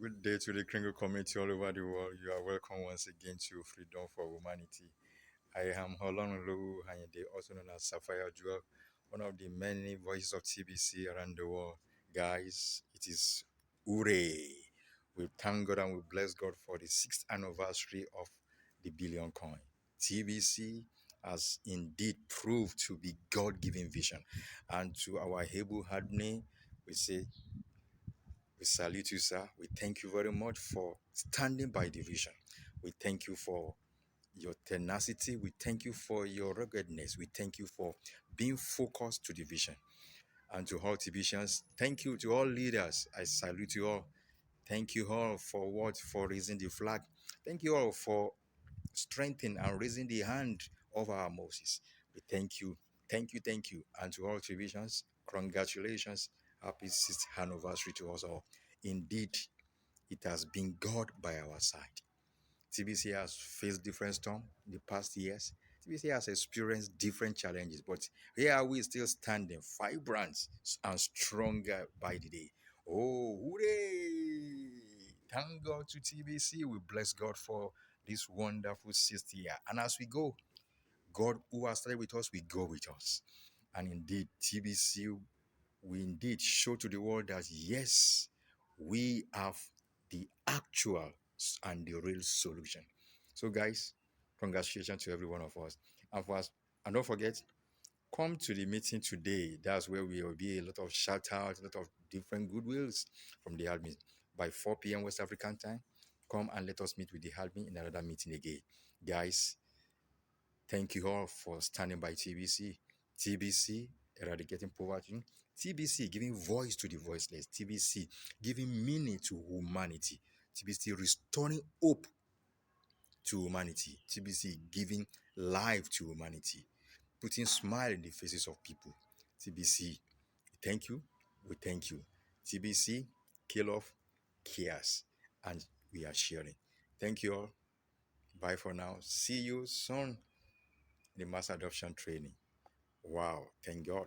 Good day to the Kringle community all over the world. You are welcome once again to Freedom for Humanity. I am Holonolu Hanyede, also known as Sapphire Jewel, one of the many voices of TBC around the world. Guys, it is hooray! We thank God and we bless God for the 6th anniversary of the billion coin. TBC has indeed proved to be God-given vision. And to our able admin, we say we salute you, sir. We thank you very much for standing by the vision. We thank you for your tenacity. We thank you for your ruggedness. We thank you for being focused to the vision. And to all divisions, thank you to all leaders. I salute you all. Thank you all for what? For raising the flag. Thank you all for strengthening and raising the hand of our Moses. We thank you. Thank you. Thank you. And to all divisions, congratulations. Happy 6th anniversary to us all. Indeed, it has been God by our side. TBC has faced different storms in the past years. TBC has experienced different challenges, but here are we still standing, vibrant and stronger by the day. Oh, hooray! Thank God to TBC. We bless God for this wonderful 6th year. And as we go, God who has started with us, we go with us. And indeed, TBC we indeed show to the world that yes, we have the actual and the real solution. So, guys, congratulations to every one of us. And for us, and don't forget, come to the meeting today. That's where we will be a lot of shout outs, a lot of different goodwills from the admin. By 4 p.m. West African time, come and let us meet with the admin in another meeting again. Guys, thank you all for standing by TBC. TBC, eradicating poverty. TBC, giving voice to the voiceless. TBC, giving meaning to humanity. TBC, restoring hope to humanity. TBC, giving life to humanity. Putting smile in the faces of people. TBC, thank you. We thank you. TBC, kill off chaos. And we are sharing. Thank you all. Bye for now. See you soon in the mass adoption training. Wow. Thank God.